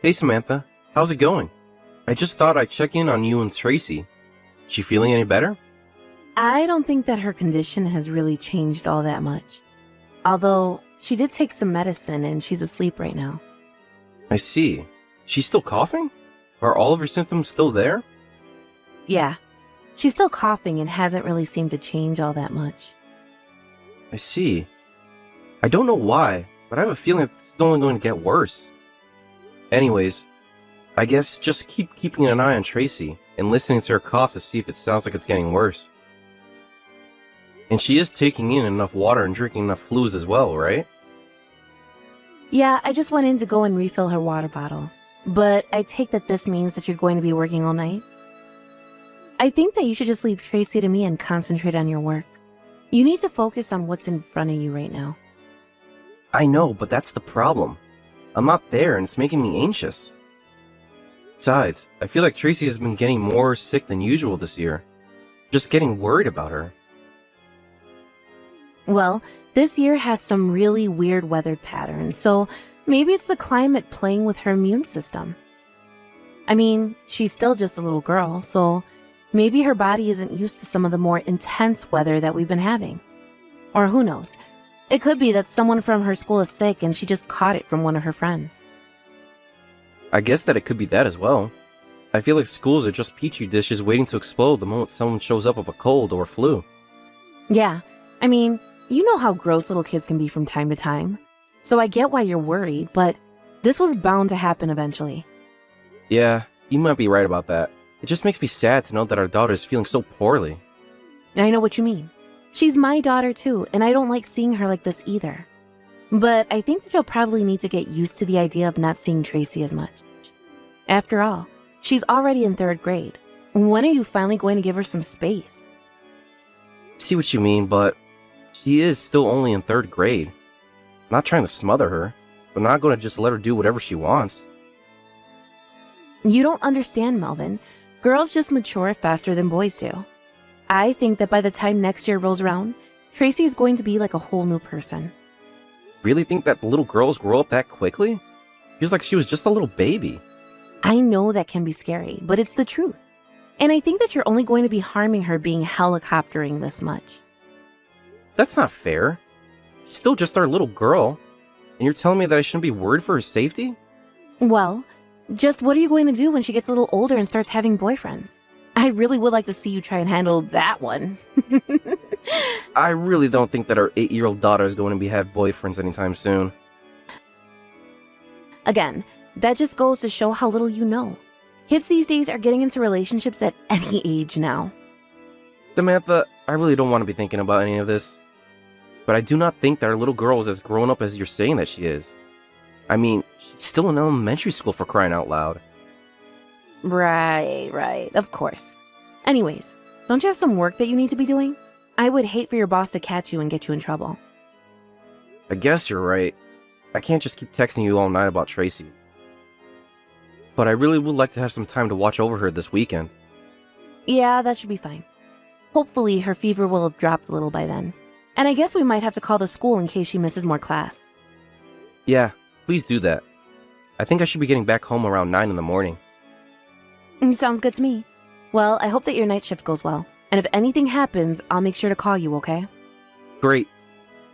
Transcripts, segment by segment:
Hey Samantha, how's it going? I just thought I'd check in on you and Tracy. She feeling any better? I don't think that her condition has really changed all that much. Although, she did take some medicine and she's asleep right now. I see. She's still coughing? Are all of her symptoms still there? Yeah, she's still coughing and hasn't really seemed to change all that much. I see. I don't know why, but I have a feeling that this is only going to get worse. Anyways, I guess just keep keeping an eye on Tracy and listening to her cough to see if it sounds like it's getting worse. And she is taking in enough water and drinking enough fluids as well, right? Yeah, I just went in to go and refill her water bottle. But I take that this means that you're going to be working all night? I think that you should just leave Tracy to me and concentrate on your work. You need to focus on what's in front of you right now. I know, but that's the problem. I'm not there and it's making me anxious. Besides, I feel like Tracy has been getting more sick than usual this year. Just getting worried about her. Well, this year has some really weird weather patterns, so maybe it's the climate playing with her immune system. I mean, she's still just a little girl, so maybe her body isn't used to some of the more intense weather that we've been having. Or who knows? It could be that someone from her school is sick and she just caught it from one of her friends. I guess that it could be that as well. I feel like schools are just petri dishes waiting to explode the moment someone shows up with a cold or flu. Yeah, I mean, you know how gross little kids can be from time to time. So I get why you're worried, but this was bound to happen eventually. Yeah, you might be right about that. It just makes me sad to know that our daughter is feeling so poorly. I know what you mean. She's my daughter too, and I don't like seeing her like this either. But I think that you'll probably need to get used to the idea of not seeing Tracy as much. After all, she's already in 3rd grade. When are you finally going to give her some space? I see what you mean, but she is still only in 3rd grade. I'm not trying to smother her, but not going to just let her do whatever she wants. You don't understand, Melvin. Girls just mature faster than boys do. I think that by the time next year rolls around, Tracy is going to be like a whole new person. Really think that little girls grow up that quickly? Feels like she was just a little baby. I know that can be scary, but it's the truth. And I think that you're only going to be harming her being helicoptering this much. That's not fair. She's still just our little girl. And you're telling me that I shouldn't be worried for her safety? Well, just what are you going to do when she gets a little older and starts having boyfriends? I really would like to see you try and handle that one. I really don't think that our 8-year-old daughter is going to have boyfriends anytime soon. Again, that just goes to show how little you know. Kids these days are getting into relationships at any age now. Samantha, I really don't want to be thinking about any of this. But I do not think that our little girl is as grown up as you're saying that she is. I mean, she's still in elementary school for crying out loud. Right, of course. Anyways, don't you have some work that you need to be doing? I would hate for your boss to catch you and get you in trouble. I guess you're right. I can't just keep texting you all night about Tracy. But I really would like to have some time to watch over her this weekend. Yeah, that should be fine. Hopefully her fever will have dropped a little by then. And I guess we might have to call the school in case she misses more class. Yeah, please do that. I think I should be getting back home around 9 in the morning. Sounds good to me. Well, I hope that your night shift goes well. And if anything happens, I'll make sure to call you, okay? Great.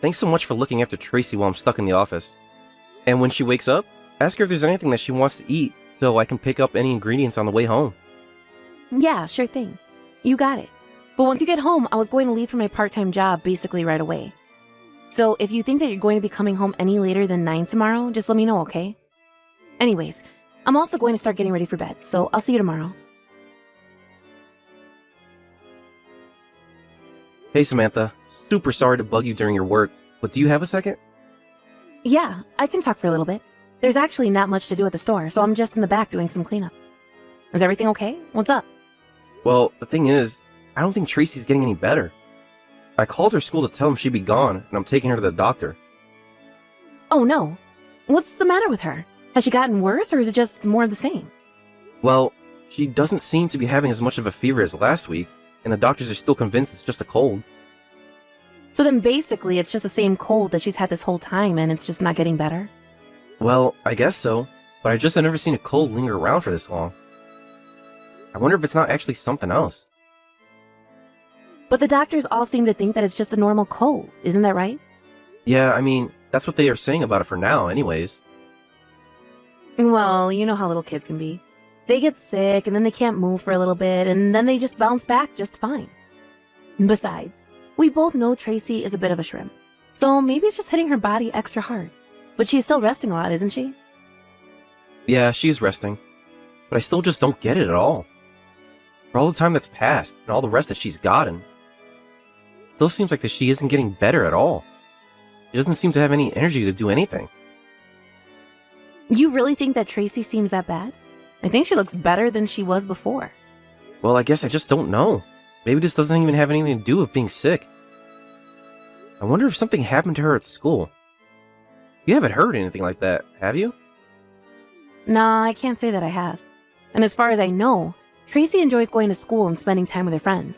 Thanks so much for looking after Tracy while I'm stuck in the office. And when she wakes up, ask her if there's anything that she wants to eat so I can pick up any ingredients on the way home. Yeah, sure thing. You got it. But once you get home, I was going to leave for my part-time job basically right away. So if you think that you're going to be coming home any later than 9 tomorrow, just let me know, okay? Anyways, I'm also going to start getting ready for bed, so I'll see you tomorrow. Hey Samantha, super sorry to bug you during your work, but do you have a second? Yeah, I can talk for a little bit. There's actually not much to do at the store, so I'm just in the back doing some cleanup. Is everything okay? What's up? Well, the thing is, I don't think Tracy's getting any better. I called her school to tell them she'd be gone, and I'm taking her to the doctor. Oh no. What's the matter with her? Has she gotten worse, or is it just more of the same? Well, she doesn't seem to be having as much of a fever as last week, and the doctors are still convinced it's just a cold. So then basically it's just the same cold that she's had this whole time and it's just not getting better? Well, I guess so, but I've never seen a cold linger around for this long. I wonder if it's not actually something else. But the doctors all seem to think that it's just a normal cold, isn't that right? Yeah, I mean, that's what they are saying about it for now, anyways. Well, you know how little kids can be. They get sick, and then they can't move for a little bit, and then they just bounce back just fine. Besides, we both know Tracy is a bit of a shrimp, so maybe it's just hitting her body extra hard. But she's still resting a lot, isn't she? Yeah, she's resting, but I still just don't get it at all. For all the time that's passed, and all the rest that she's gotten, it still seems like that she isn't getting better at all. She doesn't seem to have any energy to do anything. You really think that Tracy seems that bad? I think she looks better than she was before. Well, I guess I just don't know. Maybe this doesn't even have anything to do with being sick. I wonder if something happened to her at school. You haven't heard anything like that, have you? Nah, I can't say that I have. And as far as I know, Tracy enjoys going to school and spending time with her friends.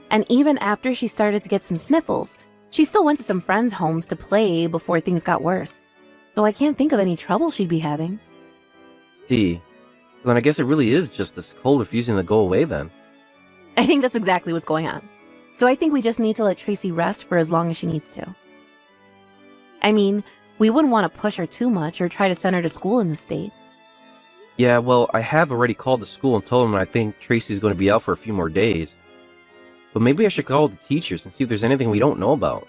And even after she started to get some sniffles, she still went to some friends' homes to play before things got worse. So I can't think of any trouble she'd be having. Gee, then I guess it really is just this cold refusing to go away then. I think that's exactly what's going on. So I think we just need to let Tracy rest for as long as she needs to. I mean, we wouldn't want to push her too much or try to send her to school in this state. Yeah, well, I have already called the school and told them I think Tracy's going to be out for a few more days. But maybe I should call the teachers and see if there's anything we don't know about.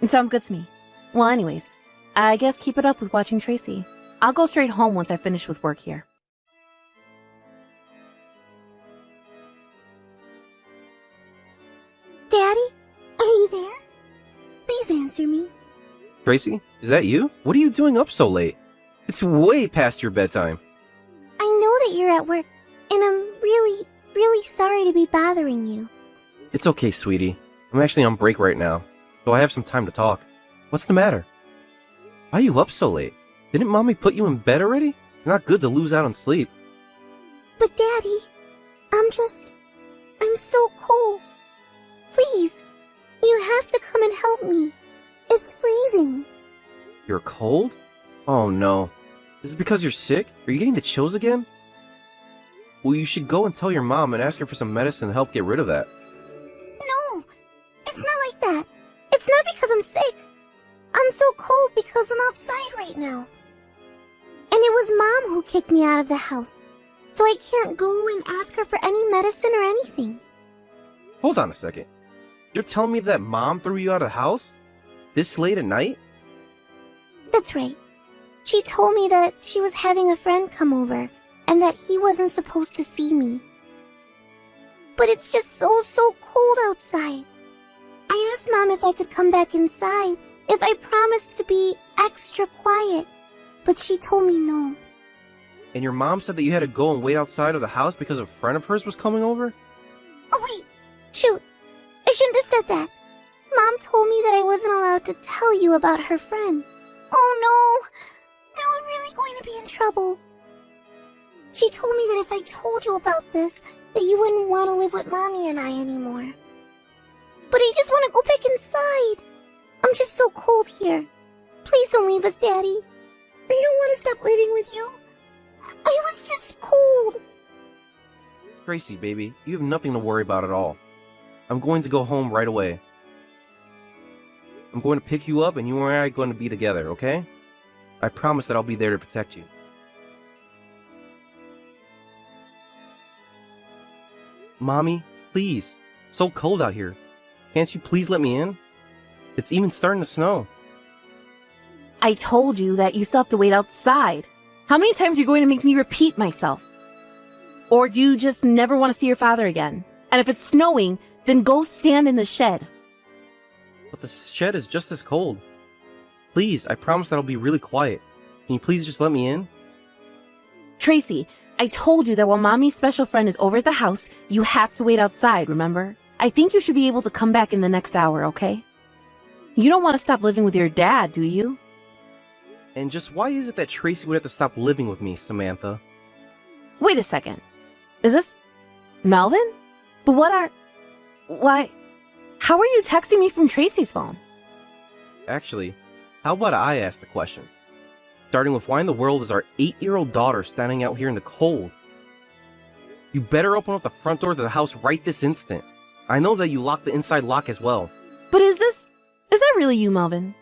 It sounds good to me. Well, anyways, I guess keep it up with watching Tracy. I'll go straight home once I finish with work here. Daddy, are you there? Please answer me. Tracy, is that you? What are you doing up so late? It's way past your bedtime. I know that you're at work, and I'm really, really sorry to be bothering you. It's okay, sweetie. I'm actually on break right now, so I have some time to talk. What's the matter? Why are you up so late? Didn't Mommy put you in bed already? It's not good to lose out on sleep. But Daddy, I'm so cold. Please, you have to come and help me. It's freezing. You're cold? Oh no. Is it because you're sick? Are you getting the chills again? Well, you should go and tell your mom and ask her for some medicine to help get rid of that. No, it's not like that. It's not because I'm sick. I'm so cold because I'm outside right now. And it was Mom who kicked me out of the house. So I can't go and ask her for any medicine or anything. Hold on a second. You're telling me that Mom threw you out of the house? This late at night? That's right. She told me that she was having a friend come over and that he wasn't supposed to see me. But it's just so cold outside. I asked Mom if I could come back inside, if I promised to be extra quiet, but she told me no. And your mom said that you had to go and wait outside of the house because a friend of hers was coming over? Oh wait, shoot, I shouldn't have said that. Mom told me that I wasn't allowed to tell you about her friend. Oh no! Now I'm really going to be in trouble. She told me that if I told you about this, that you wouldn't want to live with Mommy and I anymore. But I just want to go back inside. I'm just so cold here. Please don't leave us, Daddy. I don't want to stop living with you. I was just cold. Tracy, baby, you have nothing to worry about at all. I'm going to go home right away. I'm going to pick you up and you and I are going to be together, okay? I promise that I'll be there to protect you. Mommy, please. It's so cold out here. Can't you please let me in? It's even starting to snow. I told you that you still have to wait outside. How many times are you going to make me repeat myself? Or do you just never want to see your father again? And if it's snowing, then go stand in the shed. But the shed is just as cold. Please, I promise that I'll be really quiet. Can you please just let me in? Tracy, I told you that while Mommy's special friend is over at the house, you have to wait outside, remember? I think you should be able to come back in the next hour, okay? You don't want to stop living with your dad, do you? And just why is it that Tracy would have to stop living with me, Samantha? Wait a second. Is this Melvin? But why? How are you texting me from Tracy's phone? Actually, how about I ask the questions? Starting with why in the world is our 8-year-old daughter standing out here in the cold? You better open up the front door to the house right this instant. I know that you locked the inside lock as well. But is that really you, Melvin?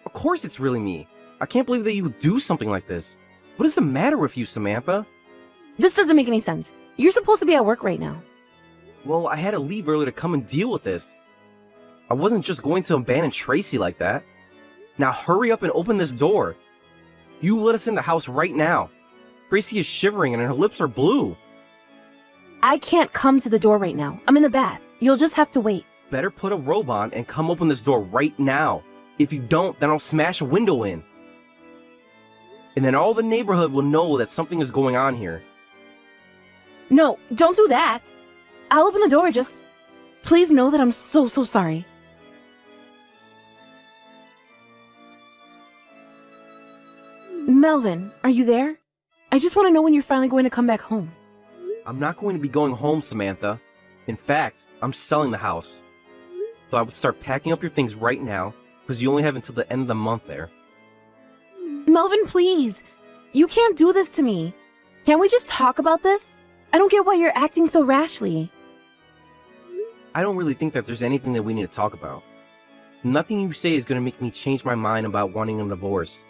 Of course it's really me. I can't believe that you would do something like this. What is the matter with you, Samantha? This doesn't make any sense. You're supposed to be at work right now. Well, I had to leave early to come and deal with this. I wasn't just going to abandon Tracy like that. Now hurry up and open this door. You let us in the house right now. Tracy is shivering and her lips are blue. I can't come to the door right now. I'm in the bath. You'll just have to wait. Better put a robe on and come open this door right now. If you don't, then I'll smash a window in. And then all the neighborhood will know that something is going on here. No, don't do that. I'll open the door, just... Please know that I'm so sorry. Melvin, are you there? I just want to know when you're finally going to come back home. I'm not going to be going home, Samantha. In fact, I'm selling the house. So I would start packing up your things right now, because you only have until the end of the month there. Melvin, please. You can't do this to me. Can't we just talk about this? I don't get why you're acting so rashly. I don't really think that there's anything that we need to talk about. Nothing you say is going to make me change my mind about wanting a divorce.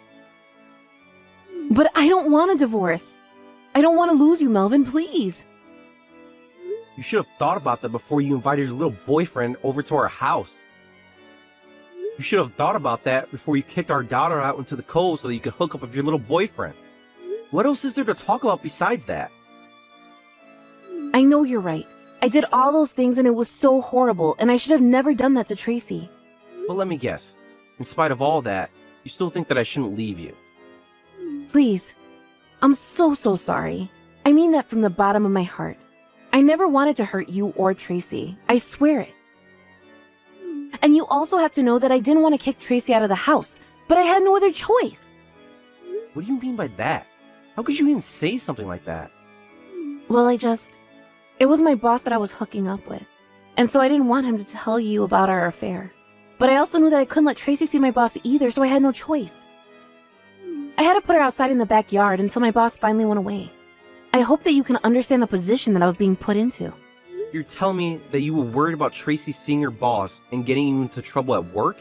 But I don't want a divorce. I don't want to lose you, Melvin, please. You should have thought about that before you invited your little boyfriend over to our house. You should have thought about that before you kicked our daughter out into the cold so that you could hook up with your little boyfriend. What else is there to talk about besides that? I know you're right. I did all those things and it was so horrible, and I should have never done that to Tracy. Well, let me guess. In spite of all that, you still think that I shouldn't leave you. Please. I'm so sorry. I mean that from the bottom of my heart. I never wanted to hurt you or Tracy. I swear it. And you also have to know that I didn't want to kick Tracy out of the house, but I had no other choice. What do you mean by that? How could you even say something like that? Well, it was my boss that I was hooking up with. And so I didn't want him to tell you about our affair. But I also knew that I couldn't let Tracy see my boss either, so I had no choice. I had to put her outside in the backyard until my boss finally went away. I hope that you can understand the position that I was being put into. You're telling me that you were worried about Tracy seeing your boss and getting you into trouble at work?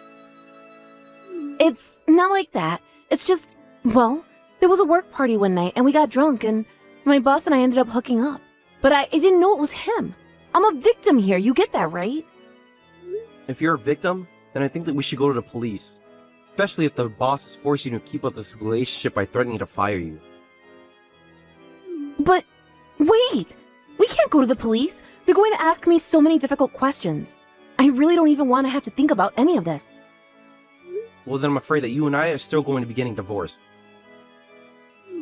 It's not like that. It's just, well, there was a work party one night and we got drunk and my boss and I ended up hooking up. But I didn't know it was him. I'm a victim here, you get that, right? If you're a victim, then I think that we should go to the police. Especially if the boss is forcing you to keep up this relationship by threatening to fire you. But, wait! We can't go to the police. They're going to ask me so many difficult questions. I really don't even want to have to think about any of this. Well, then I'm afraid that you and I are still going to be getting divorced.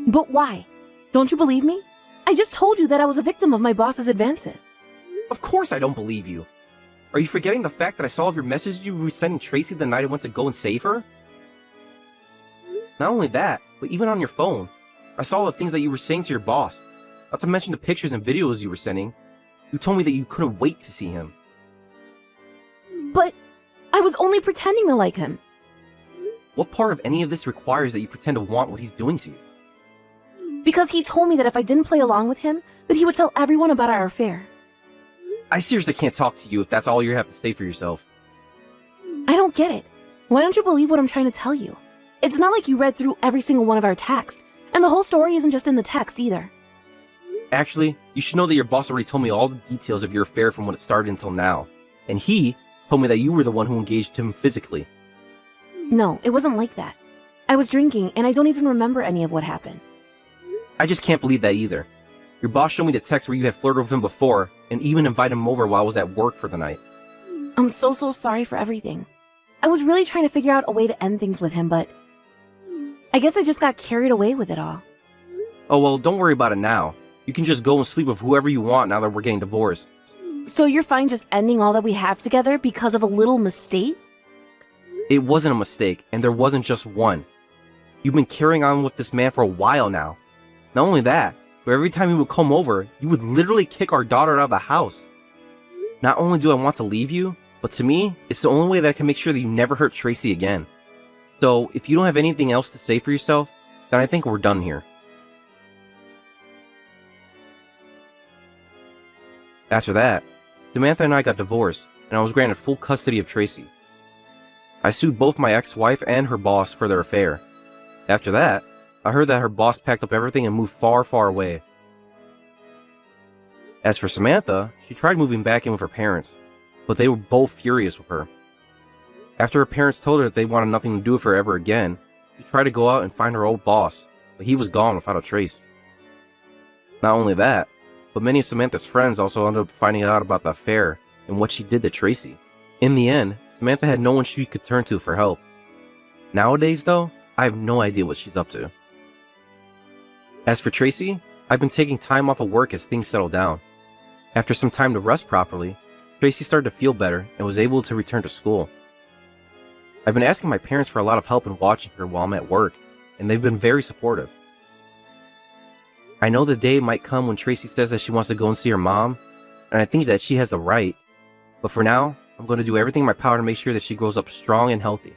But why? Don't you believe me? I just told you that I was a victim of my boss's advances. Of course I don't believe you. Are you forgetting the fact that I saw all of your messages you were sending Tracy the night I went to go and save her? Not only that, but even on your phone, I saw the things that you were saying to your boss. Not to mention the pictures and videos you were sending. You told me that you couldn't wait to see him. But I was only pretending to like him. What part of any of this requires that you pretend to want what he's doing to you? Because he told me that if I didn't play along with him, that he would tell everyone about our affair. I seriously can't talk to you if that's all you have to say for yourself. I don't get it. Why don't you believe what I'm trying to tell you? It's not like you read through every single one of our texts, and the whole story isn't just in the text either. Actually, you should know that your boss already told me all the details of your affair from when it started until now. And he told me that you were the one who engaged him physically. No, it wasn't like that. I was drinking, and I don't even remember any of what happened. I just can't believe that either. Your boss showed me the text where you had flirted with him before, and even invited him over while I was at work for the night. I'm so sorry for everything. I was really trying to figure out a way to end things with him, but I guess I just got carried away with it all. Oh well, don't worry about it now. You can just go and sleep with whoever you want now that we're getting divorced. So you're fine just ending all that we have together because of a little mistake? It wasn't a mistake, and there wasn't just one. You've been carrying on with this man for a while now. Not only that, but every time he would come over, you would literally kick our daughter out of the house. Not only do I want to leave you, but to me, it's the only way that I can make sure that you never hurt Tracy again. So, if you don't have anything else to say for yourself, then I think we're done here. After that, Samantha and I got divorced, and I was granted full custody of Tracy. I sued both my ex-wife and her boss for their affair. After that, I heard that her boss packed up everything and moved far, far away. As for Samantha, she tried moving back in with her parents, but they were both furious with her. After her parents told her that they wanted nothing to do with her ever again, she tried to go out and find her old boss, but he was gone without a trace. Not only that, but many of Samantha's friends also ended up finding out about the affair and what she did to Tracy. In the end, Samantha had no one she could turn to for help. Nowadays, though, I have no idea what she's up to. As for Tracy, I've been taking time off of work as things settle down. After some time to rest properly, Tracy started to feel better and was able to return to school. I've been asking my parents for a lot of help in watching her while I'm at work, and they've been very supportive. I know the day might come when Tracy says that she wants to go and see her mom, and I think that she has the right, but for now, I'm going to do everything in my power to make sure that she grows up strong and healthy.